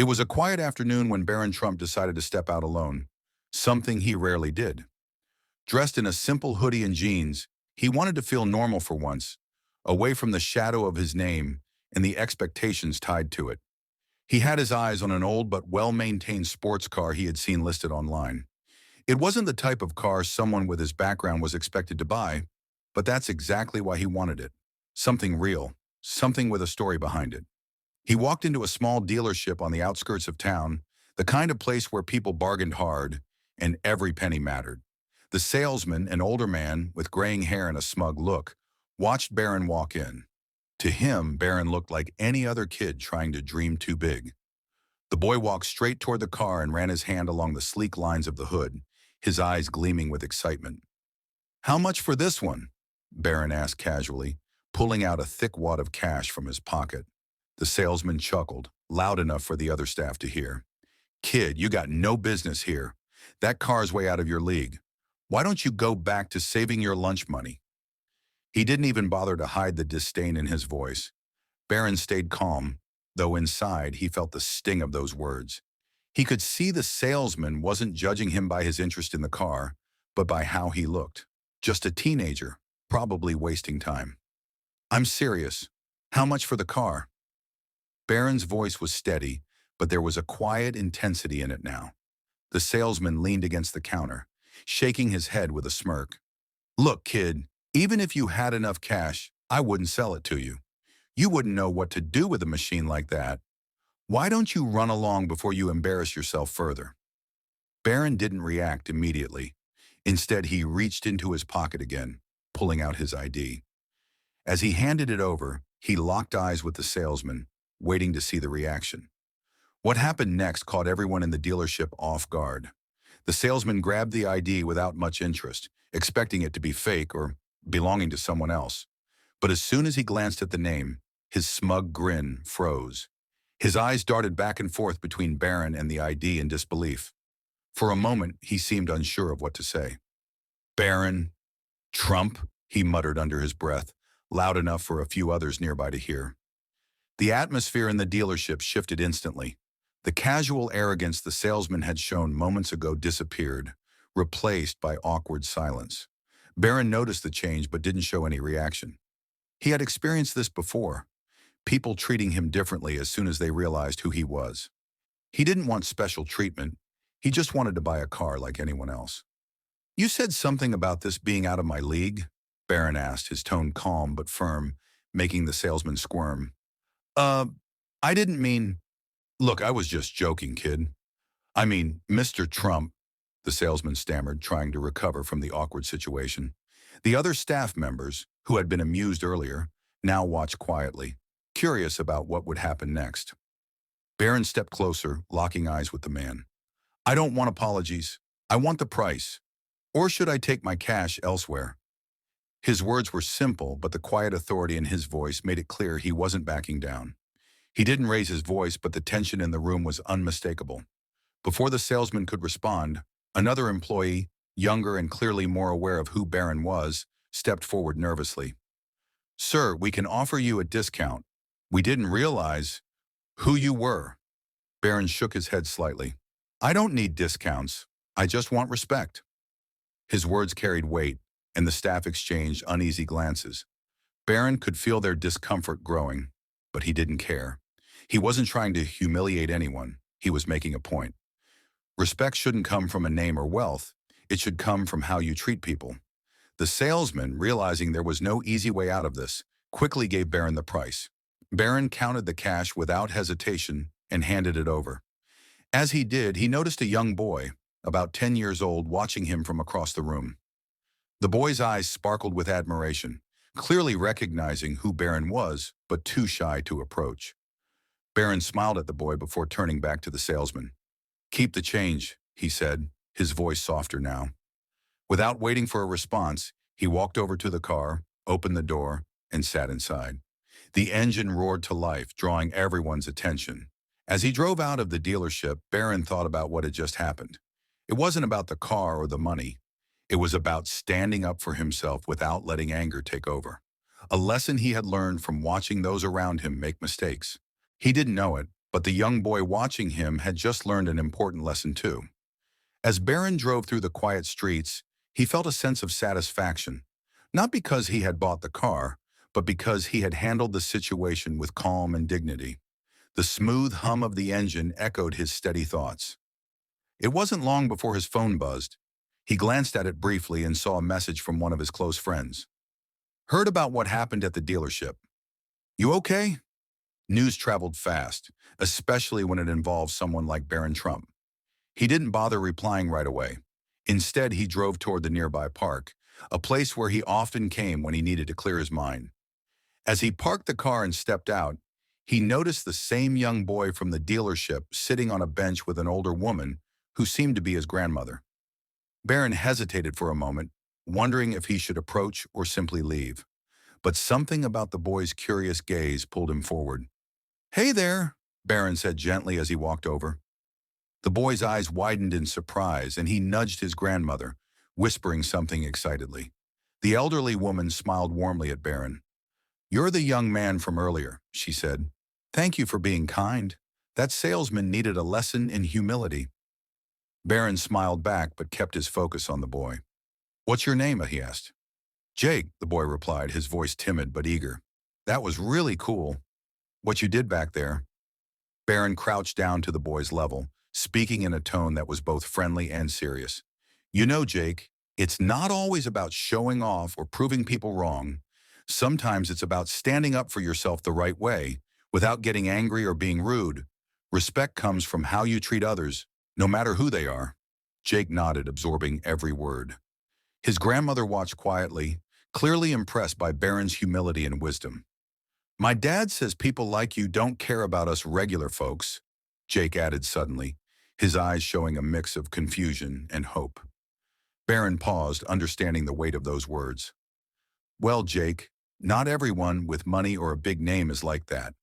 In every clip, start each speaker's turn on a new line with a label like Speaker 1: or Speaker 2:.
Speaker 1: It was a quiet afternoon when Barron Trump decided to step out alone, something he rarely did. Dressed in a simple hoodie and jeans, he wanted to feel normal for once, away from the shadow of his name and the expectations tied to it. He had his eyes on an old but well-maintained sports car he had seen listed online. It wasn't the type of car someone with his background was expected to buy, but that's exactly why he wanted it. Something real, something with a story behind it. He walked into a small dealership on the outskirts of town, the kind of place where people bargained hard and every penny mattered. The salesman, an older man with graying hair and a smug look, watched Barron walk in. To him, Barron looked like any other kid trying to dream too big. The boy walked straight toward the car and ran his hand along the sleek lines of the hood, his eyes gleaming with excitement. "How much for this one?" Barron asked casually, pulling out a thick wad of cash from his pocket. The salesman chuckled, loud enough for the other staff to hear. "Kid, you got no business here. That car's way out of your league. Why don't you go back to saving your lunch money?" He didn't even bother to hide the disdain in his voice. Barron stayed calm, though inside he felt the sting of those words. He could see the salesman wasn't judging him by his interest in the car, but by how he looked. Just a teenager, probably wasting time. "I'm serious. How much for the car?" Barron's voice was steady, but there was a quiet intensity in it now. The salesman leaned against the counter, shaking his head with a smirk. "Look, kid, even if you had enough cash, I wouldn't sell it to you. You wouldn't know what to do with a machine like that. Why don't you run along before you embarrass yourself further?" Barron didn't react immediately. Instead, he reached into his pocket again, pulling out his ID. As he handed it over, he locked eyes with the salesman, waiting to see the reaction. What happened next caught everyone in the dealership off guard. The salesman grabbed the ID without much interest, expecting it to be fake or belonging to someone else. But as soon as he glanced at the name, his smug grin froze. His eyes darted back and forth between Barron and the ID in disbelief. For a moment, he seemed unsure of what to say. "Barron Trump," he muttered under his breath, loud enough for a few others nearby to hear. The atmosphere in the dealership shifted instantly. The casual arrogance the salesman had shown moments ago disappeared, replaced by awkward silence. Barron noticed the change but didn't show any reaction. He had experienced this before, people treating him differently as soon as they realized who he was. He didn't want special treatment, he just wanted to buy a car like anyone else. "You said something about this being out of my league?" Barron asked, his tone calm but firm, making the salesman squirm. "Uh, I didn't mean—" "Look, I was just joking, kid. I mean, Mr. Trump," the salesman stammered, trying to recover from the awkward situation. The other staff members, who had been amused earlier, now watched quietly, curious about what would happen next. Barron stepped closer, locking eyes with the man. "I don't want apologies. I want the price. Or should I take my cash elsewhere?" His words were simple, but the quiet authority in his voice made it clear he wasn't backing down. He didn't raise his voice, but the tension in the room was unmistakable. Before the salesman could respond, another employee, younger and clearly more aware of who Barron was, stepped forward nervously. "Sir, we can offer you a discount. We didn't realize who you were." Barron shook his head slightly. "I don't need discounts. I just want respect." His words carried weight, and the staff exchanged uneasy glances. Barron could feel their discomfort growing, but he didn't care. He wasn't trying to humiliate anyone. He was making a point. Respect shouldn't come from a name or wealth. It should come from how you treat people. The salesman, realizing there was no easy way out of this, quickly gave Barron the price. Barron counted the cash without hesitation and handed it over. As he did, he noticed a young boy, about 10 years old, watching him from across the room. The boy's eyes sparkled with admiration, clearly recognizing who Barron was, but too shy to approach. Barron smiled at the boy before turning back to the salesman. "Keep the change," he said, his voice softer now. Without waiting for a response, he walked over to the car, opened the door, and sat inside. The engine roared to life, drawing everyone's attention. As he drove out of the dealership, Barron thought about what had just happened. It wasn't about the car or the money. It was about standing up for himself without letting anger take over. A lesson he had learned from watching those around him make mistakes. He didn't know it, But the young boy watching him had just learned an important lesson too. As Barron drove through the quiet streets, he felt a sense of satisfaction, not because he had bought the car, but because he had handled the situation with calm and dignity. The smooth hum of the engine echoed his steady thoughts. It wasn't long before his phone buzzed. He glanced at it briefly and saw a message from one of his close friends. Heard about what happened at the dealership. You okay? News traveled fast, especially when it involved someone like Barron Trump. He didn't bother replying right away. Instead, he drove toward the nearby park, a place where he often came when he needed to clear his mind. As he parked the car and stepped out, he noticed the same young boy from the dealership sitting on a bench with an older woman who seemed to be his grandmother. Barron hesitated for a moment, wondering if he should approach or simply leave. But something about the boy's curious gaze pulled him forward. "Hey there," Barron said gently as he walked over. The boy's eyes widened in surprise, and he nudged his grandmother, whispering something excitedly. The elderly woman smiled warmly at Barron. "You're the young man from earlier," she said. "Thank you for being kind. That salesman needed a lesson in humility." Barron smiled back but kept his focus on the boy. "What's your name?" he asked. "Jake," the boy replied, his voice timid but eager. "That was really cool. What you did back there." Barron crouched down to the boy's level, speaking in a tone that was both friendly and serious. "You know, Jake, it's not always about showing off or proving people wrong. Sometimes it's about standing up for yourself the right way, without getting angry or being rude. Respect comes from how you treat others, no matter who they are." Jake nodded, absorbing every word. His grandmother watched quietly, clearly impressed by Barron's humility and wisdom. "My dad says people like you don't care about us regular folks," Jake added suddenly, his eyes showing a mix of confusion and hope. Barron paused, understanding the weight of those words. "Well, Jake, not everyone with money or a big name is like that.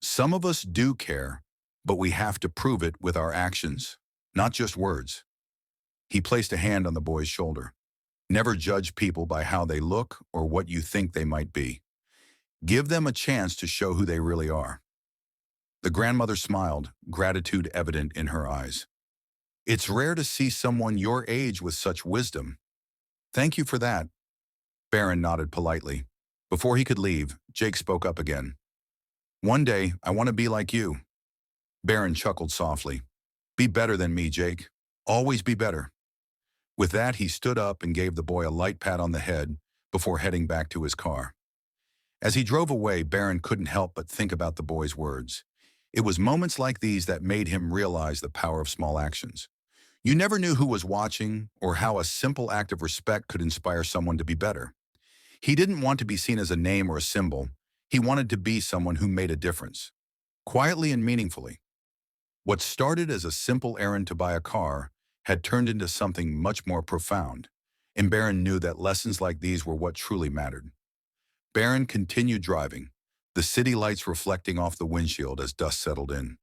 Speaker 1: Some of us do care, but we have to prove it with our actions, not just words." He placed a hand on the boy's shoulder. "Never judge people by how they look or what you think they might be. Give them a chance to show who they really are." The grandmother smiled, gratitude evident in her eyes. "It's rare to see someone your age with such wisdom. Thank you for that." Barron nodded politely. Before he could leave, Jake spoke up again. "One day, I want to be like you." Barron chuckled softly. "Be better than me, Jake. Always be better." With that, he stood up and gave the boy a light pat on the head before heading back to his car. As he drove away, Barron couldn't help but think about the boy's words. It was moments like these that made him realize the power of small actions. You never knew who was watching or how a simple act of respect could inspire someone to be better. He didn't want to be seen as a name or a symbol. He wanted to be someone who made a difference, quietly and meaningfully. What started as a simple errand to buy a car had turned into something much more profound, and Barron knew that lessons like these were what truly mattered. Barron continued driving, the city lights reflecting off the windshield as dusk settled in.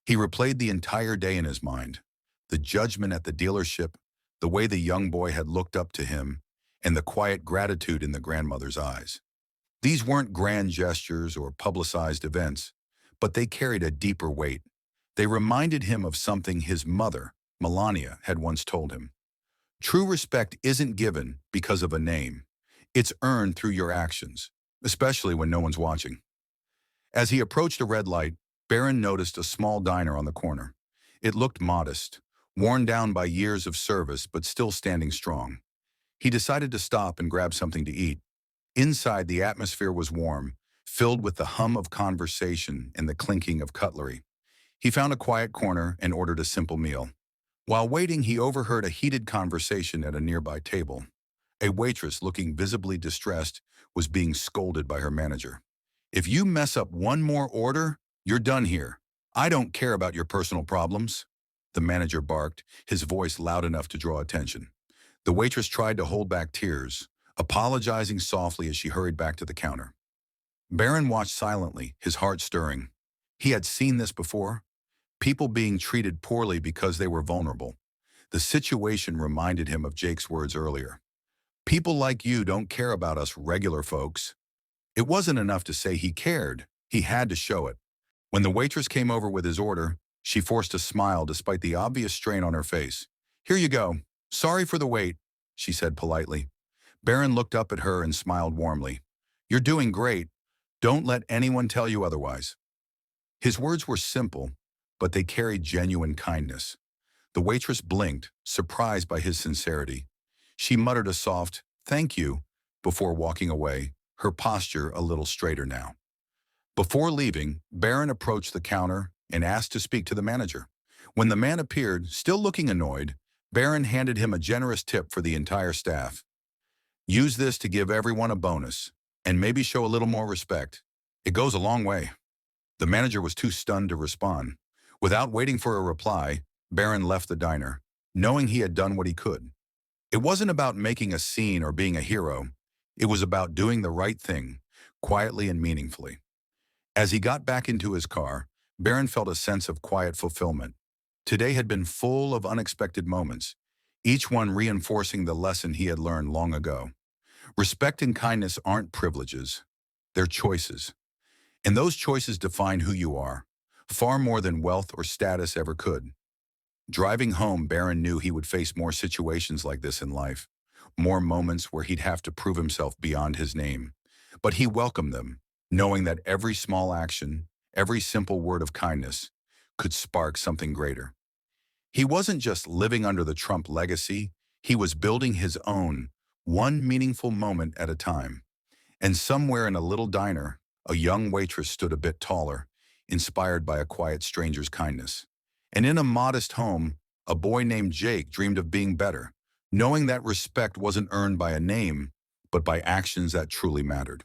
Speaker 1: He replayed the entire day in his mind, the judgment at the dealership, the way the young boy had looked up to him, and the quiet gratitude in the grandmother's eyes. These weren't grand gestures or publicized events, but they carried a deeper weight. They reminded him of something his mother, Melania, had once told him. True respect isn't given because of a name. It's earned through your actions, especially when no one's watching. As he approached a red light, Barron noticed a small diner on the corner. It looked modest, worn down by years of service but still standing strong. He decided to stop and grab something to eat. Inside, the atmosphere was warm, filled with the hum of conversation and the clinking of cutlery. He found a quiet corner and ordered a simple meal. While waiting, he overheard a heated conversation at a nearby table. A waitress, looking visibly distressed, was being scolded by her manager. "If you mess up one more order, you're done here. I don't care about your personal problems," the manager barked, his voice loud enough to draw attention. The waitress tried to hold back tears, apologizing softly as she hurried back to the counter. Barron watched silently, his heart stirring. He had seen this before. People being treated poorly because they were vulnerable. The situation reminded him of Jake's words earlier. "People like you don't care about us regular folks." It wasn't enough to say he cared. He had to show it. When the waitress came over with his order, she forced a smile despite the obvious strain on her face. "Here you go. Sorry for the wait," she said politely. Barron looked up at her and smiled warmly. "You're doing great. Don't let anyone tell you otherwise." His words were simple, but they carried genuine kindness. The waitress blinked, surprised by his sincerity. She muttered a soft, "Thank you," before walking away, her posture a little straighter now. Before leaving, Barron approached the counter and asked to speak to the manager. When the man appeared, still looking annoyed, Barron handed him a generous tip for the entire staff. "Use this to give everyone a bonus, and maybe show a little more respect. It goes a long way." The manager was too stunned to respond. Without waiting for a reply, Barron left the diner, knowing he had done what he could. It wasn't about making a scene or being a hero. It was about doing the right thing, quietly and meaningfully. As he got back into his car, Barron felt a sense of quiet fulfillment. Today had been full of unexpected moments, each one reinforcing the lesson he had learned long ago. Respect and kindness aren't privileges, they're choices. And those choices define who you are, far more than wealth or status ever could. Driving home, Barron knew he would face more situations like this in life, more moments where he'd have to prove himself beyond his name. But he welcomed them, knowing that every small action, every simple word of kindness, could spark something greater. He wasn't just living under the Trump legacy, he was building his own, one meaningful moment at a time. And somewhere in a little diner, a young waitress stood a bit taller, inspired by a quiet stranger's kindness. And in a modest home, a boy named Jake dreamed of being better, knowing that respect wasn't earned by a name, but by actions that truly mattered.